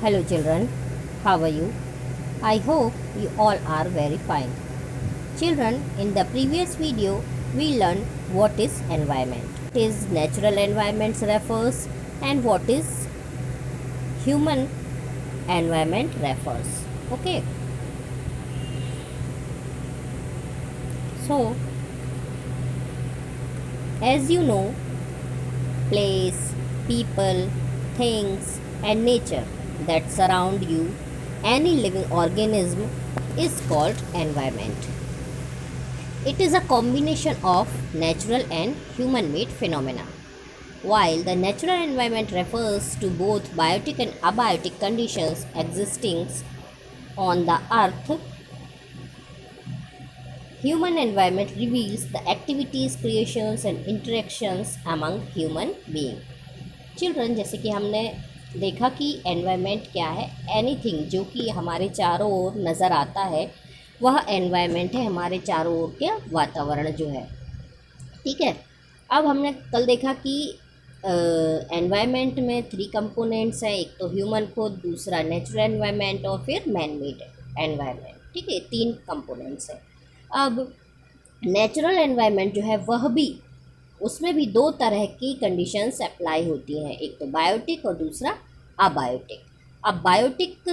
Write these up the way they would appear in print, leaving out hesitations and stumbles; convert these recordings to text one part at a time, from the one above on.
Hello children, how are you? I hope you all are very fine. Children, in the previous video, we learned what is environment. What is natural environment refers and what is human environment refers. Okay. So, as you know, place, people, things and nature that surround you, any living organism is called environment. It is a combination of natural and human-made phenomena. While the natural environment refers to both biotic and abiotic conditions existing on the earth, human environment reveals the activities, creations and interactions among human beings. Children, जैसे कि हमने देखा कि environment क्या है, anything जो कि हमारे चारों ओर नज़र आता है वह एनवायरनमेंट है, हमारे चारों ओर के वातावरण जो है। ठीक है, अब हमने कल देखा कि एनवायरनमेंट में 3 कंपोनेंट्स हैं, एक तो ह्यूमन खुद, दूसरा नेचुरल एनवायरनमेंट और फिर मैन मेड एनवायरनमेंट। ठीक है, 3 कंपोनेंट्स हैं। अब नेचुरल एनवायरनमेंट जो है वह भी, उसमें भी 2 तरह की कंडीशंस अप्लाई होती हैं, एक तो बायोटिक और दूसरा अबायोटिक। अब बायोटिक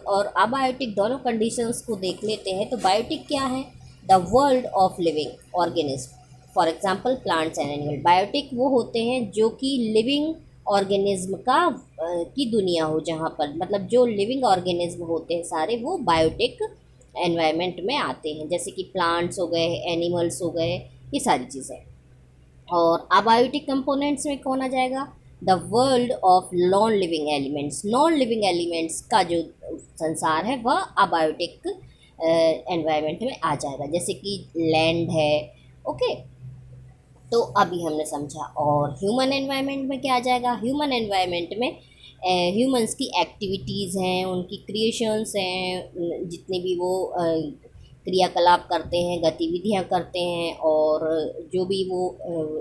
और अबायोटिक दोनों कंडीशंस को देख लेते हैं। तो बायोटिक क्या है? The world of living organism, for example plants and animal. Biotic वो होते हैं जो कि लिविंग ऑर्गेनिज्म की दुनिया हो, जहाँ पर मतलब जो लिविंग ऑर्गेनिज्म होते हैं सारे वो बायोटिक एनवायरनमेंट में आते हैं, जैसे कि प्लांट्स हो गए, एनिमल्स हो गए, ये सारी चीज़ें। और अबायोटिक कंपोनेंट्स में कौन आ जाएगा? The world of non living elements. Non living elements का जो संसार है वह अबायोटिक एनवायरनमेंट में आ जाएगा, जैसे कि लैंड है। ओके, तो अभी हमने समझा। और ह्यूमन एनवायरनमेंट में क्या आ जाएगा? ह्यूमन एनवायरनमेंट में ह्यूमंस की एक्टिविटीज़ हैं, उनकी क्रिएशंस हैं, जितने भी वो क्रियाकलाप करते हैं, गतिविधियां करते हैं, और जो भी वो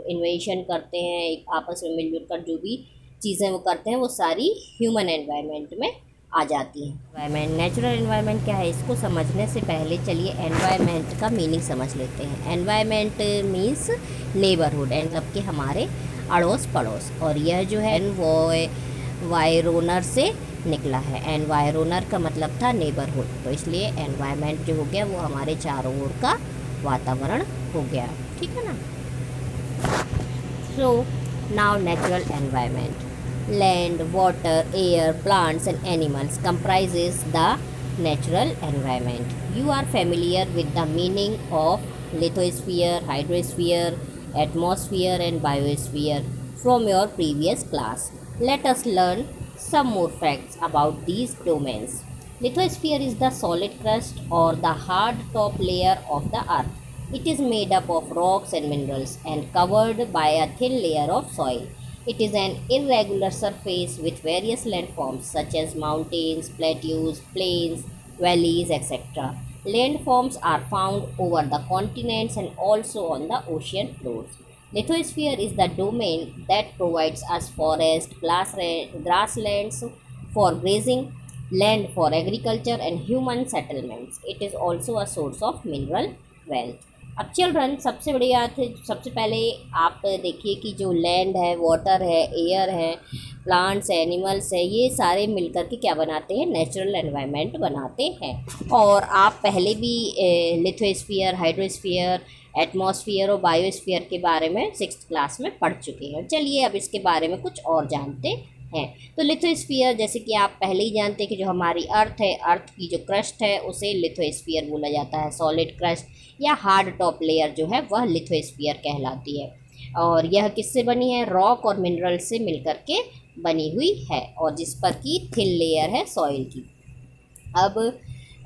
इन्वेंशन करते हैं, एक आपस में मिलजुल कर जो भी चीज़ें वो करते हैं वो सारी ह्यूमन एनवायरनमेंट में आ जाती हैं। एनवायरनमेंट, नेचुरल एनवायरनमेंट क्या है, इसको समझने से पहले चलिए एनवायरनमेंट का मीनिंग समझ लेते हैं। एनवायरनमेंट मीन्स नेबरहुड, मतलब कि हमारे अड़ोस पड़ोस, और यह जो है वो वायरोनर से निकला है। एनवायरोनर का मतलब था नेबरहुड, तो इसलिए एनवायरनमेंट जो हो गया वो हमारे चारों ओर का वातावरण हो गया। ठीक है ना। So now natural environment, land, water, air, plants and animals comprises the natural environment. You are familiar with the meaning of lithosphere, hydrosphere, atmosphere and biosphere from your previous class. Let us learn some more facts about these domains. Lithosphere is the solid crust or the hard top layer of the earth. It is made up of rocks and minerals and covered by a thin layer of soil. It is an irregular surface with various landforms such as mountains, plateaus, plains, valleys, etc. Landforms are found over the continents and also on the ocean floors. Lithosphere is the domain that provides us forest, grasslands for grazing, land for agriculture and human settlements. It is also a source of mineral wealth. अब children, सबसे बड़ी बात है, सबसे पहले आप देखिए कि जो लैंड है, वाटर है, एयर है, प्लांट्स, एनिमल्स है, ये सारे मिलकर के क्या बनाते हैं? नेचुरल एनवायरनमेंट बनाते हैं। और आप पहले भी लिथोस्फीयर, हाइड्रोस्फीयर, एटमॉस्फेयर और बायोस्फीयर के बारे में 6th क्लास में पढ़ चुके हैं। चलिए अब इसके बारे में कुछ और जानते हैं। तो लिथोस्फीयर, जैसे कि आप पहले ही जानते हैं कि जो हमारी अर्थ है, अर्थ की जो क्रस्ट है उसे लिथोस्फीयर बोला जाता है। सॉलिड क्रस्ट या हार्ड टॉप लेयर जो है वह लिथोस्फीयर कहलाती है। और यह किससे बनी है? रॉक और मिनरल से मिलकर के बनी हुई है, और जिस पर की थिन लेयर है सॉइल की। अब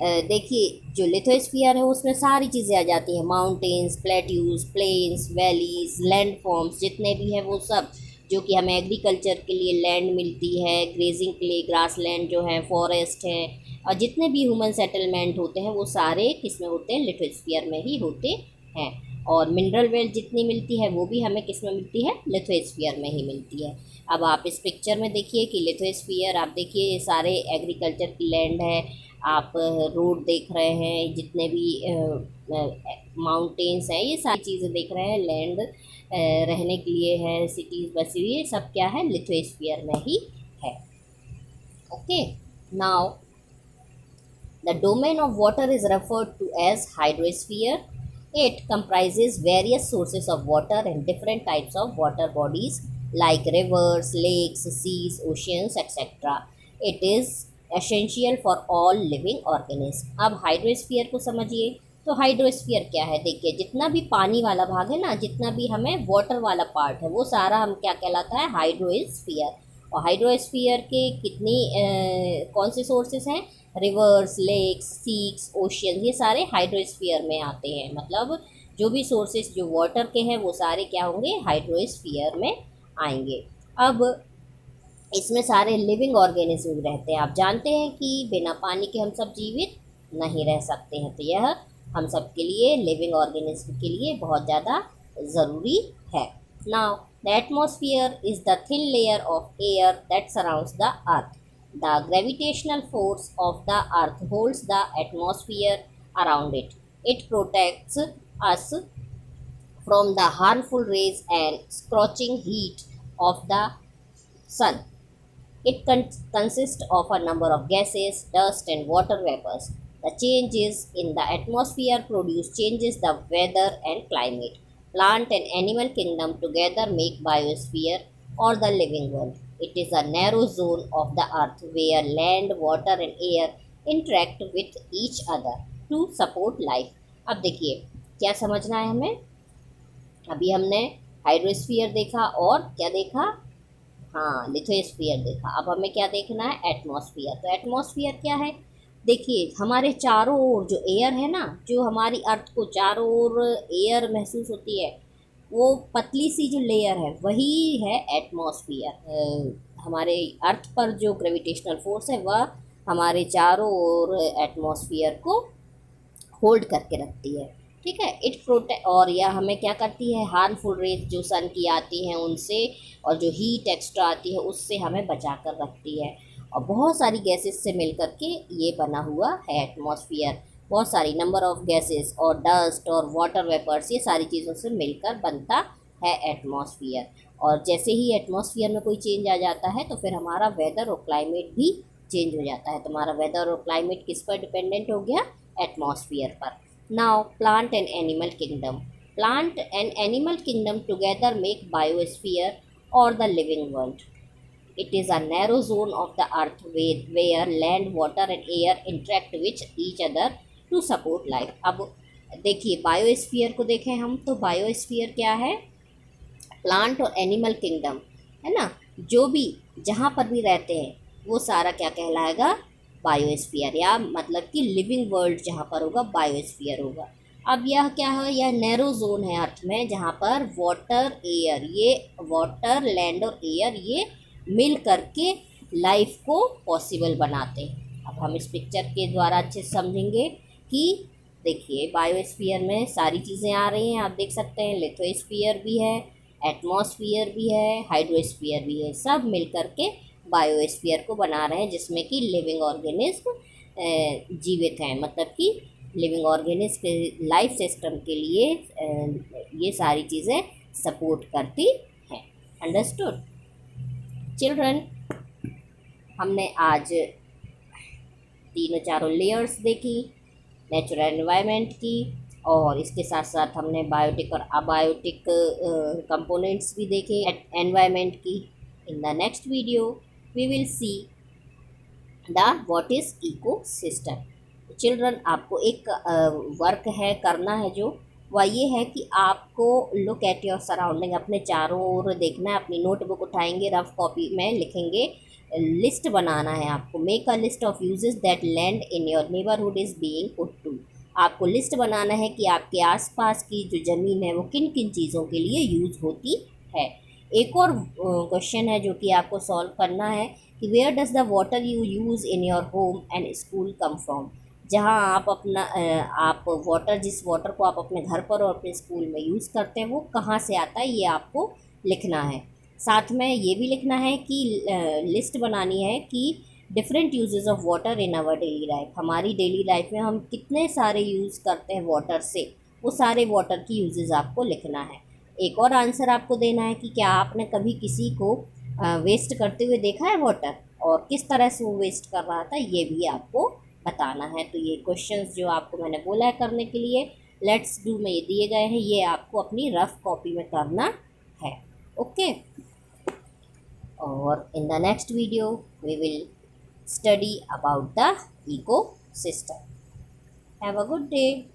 देखिए, जो लिथोस्फीयर है उसमें सारी चीज़ें आ जाती हैं, mountains, plateaus, plains, valleys, land forms जितने भी हैं वो सब, जो कि हमें एग्रीकल्चर के लिए लैंड मिलती है, ग्रेजिंग के लिए ग्रास लैंड जो है, फॉरेस्ट है, और जितने भी ह्यूमन सेटलमेंट होते हैं वो सारे किस में होते हैं? लिथोस्फीयर में ही होते हैं। और मिनरल वेल्थ जितनी मिलती है वो भी हमें किस में मिलती है, लिथोस्फीयर में ही मिलती है। अब आप इस पिक्चर में देखिए कि लिथोस्फीयर, आप देखिए ये सारे एग्रीकल्चर की लैंड है, आप रोड देख रहे हैं, जितने भी माउंटेन्स हैं, ये सारी चीज़ें देख रहे हैं, लैंड रहने के लिए है, सिटीज़ बसी हुई है, सब क्या है, लिथोस्फीयर में ही है। Okay, now the domain of water is referred to as hydrosphere. It comprises various sources of water and different types of water bodies like rivers, lakes, seas, oceans, etc. It is essential for all living organisms. अब hydrosphere को समझिए। तो hydrosphere क्या है, देखिए जितना भी पानी वाला भाग है ना, जितना भी हमें वाटर वाला पार्ट है, वो सारा हम क्या कहलाता है, हाइड्रोस्फीयर। और हाइड्रोस्फीयर के कितनी कौन से सोर्सेस हैं, रिवर्स, लेक्स, सीक्स, ओशियन, ये सारे हाइड्रोस्फीयर में आते हैं। मतलब जो भी सोर्सेस जो वाटर के हैं वो सारे क्या होंगे, हाइड्रोस्फीयर में आएंगे। अब इसमें सारे लिविंग ऑर्गेनिज्म रहते हैं। आप जानते हैं कि बिना पानी के हम सब जीवित नहीं रह सकते हैं, तो यह हम सब के लिए, लिविंग ऑर्गेनिज्म के लिए बहुत ज़्यादा ज़रूरी है। Now the atmosphere is the thin layer of air that surrounds the earth. The gravitational force of the earth holds the atmosphere around it. It protects us from the harmful rays and scorching heat of the sun. It consists of a number of gases, dust, and water vapors. The changes in the atmosphere produce changes the weather and climate. Plant and animal kingdom together make biosphere or the living world. It is a narrow zone of the earth where land, water, and air interact with each other to support life. अब देखिए क्या समझना है हमें। अभी हमने hydrosphere देखा और क्या देखा, हाँ, लिथोस्फीयर देखा। अब हमें क्या देखना है, एटमॉस्फेयर। तो एटमॉस्फेयर क्या है, देखिए हमारे चारों ओर जो एयर है ना, जो हमारी अर्थ को चारों ओर एयर महसूस होती है, वो पतली सी जो लेयर है वही है एटमॉस्फेयर। हमारे अर्थ पर जो ग्रेविटेशनल फोर्स है वह हमारे चारों ओर एटमॉस्फेयर को होल्ड करके रखती है। ठीक है, इट प्रोटेक्ट, और यह हमें क्या करती है, हार्मफुल रेज जो सन की आती हैं उनसे, और जो हीट एक्स्ट्रा आती है उससे हमें बचा कर रखती है। और बहुत सारी गैसेस से मिल करके ये बना हुआ है एटमॉस्फेयर। बहुत सारी नंबर ऑफ गैसेस और डस्ट और वाटर वेपर्स, ये सारी चीज़ों से मिलकर बनता है एटमॉस्फेयर। और जैसे ही एटमॉस्फेयर में कोई चेंज आ जाता है तो फिर हमारा वेदर और क्लाइमेट भी चेंज हो जाता है। तो हमारा वेदर और क्लाइमेट किस पर डिपेंडेंट हो गया, एटमॉस्फेयर पर। Now, plant and animal kingdom. Plant and animal kingdom together make biosphere or the living world. It is a narrow zone of the earth where land, water and air interact with each other to support life. अब देखिए biosphere को देखें हम, तो biosphere क्या है, plant और animal kingdom है ना, जो भी जहाँ पर भी रहते हैं वो सारा क्या कहलाएगा, बायोस्फीयर, या मतलब कि लिविंग वर्ल्ड जहाँ पर होगा बायोस्फीयर होगा। अब यह क्या है, यह नैरो जोन है अर्थ में जहाँ पर वाटर, एयर, ये वाटर, लैंड और एयर ये मिल करके लाइफ को पॉसिबल बनाते हैं। अब हम इस पिक्चर के द्वारा अच्छे से समझेंगे कि देखिए बायोस्फीयर में सारी चीज़ें आ रही हैं, आप देख सकते हैं, लिथोस्फीयर भी है, एटमॉस्फेयर भी है, हाइड्रोस्फीयर भी है, सब मिल करके बायोस्फीयर को बना रहे हैं, जिसमें कि लिविंग ऑर्गेनिज्म जीवित हैं। मतलब कि लिविंग ऑर्गेनिज्म के लाइफ सिस्टम के लिए ये सारी चीज़ें सपोर्ट करती हैं। अंडरस्टूड चिल्ड्रन, हमने आज तीनों चारों लेयर्स देखी नेचुरल एनवायरनमेंट की, और इसके साथ साथ हमने बायोटिक और अबायोटिक कंपोनेंट्स भी देखे एनवायरनमेंट की। In the next video we will see the what is ecosystem. Children, आपको एक वर्क है, करना है, जो वह ये है कि आपको लुक एट योर सराउंडिंग, अपने चारों ओर देखना है। अपनी नोटबुक उठाएंगे, रफ कॉपी में लिखेंगे, लिस्ट बनाना है आपको। Make a list of uses that land in your neighbourhood is being put to. आपको लिस्ट बनाना है कि आपके आसपास की जो ज़मीन है वो किन किन चीज़ों के लिए यूज़ होती है। एक और क्वेश्चन है जो कि आपको सॉल्व करना है कि where does the water you use in your home and school come from. जहाँ आप अपना आप वाटर, जिस वाटर को आप अपने घर पर और अपने स्कूल में यूज़ करते हैं वो कहाँ से आता है, ये आपको लिखना है। साथ में ये भी लिखना है कि लिस्ट बनानी है कि different uses of water in our daily life, हमारी डेली लाइफ में हम कितने सारे यूज़ करते हैं वाटर से, वो सारे वाटर की यूजेस आपको लिखना है। एक और आंसर आपको देना है कि क्या आपने कभी किसी को वेस्ट करते हुए देखा है वाटर, और किस तरह से वो वेस्ट कर रहा था, ये भी आपको बताना है। तो ये क्वेश्चंस जो आपको मैंने बोला है करने के लिए, लेट्स डू में ये दिए गए हैं, ये आपको अपनी रफ कॉपी में करना है। ओके, और in the next video we will study about the ecosystem. Have a good day.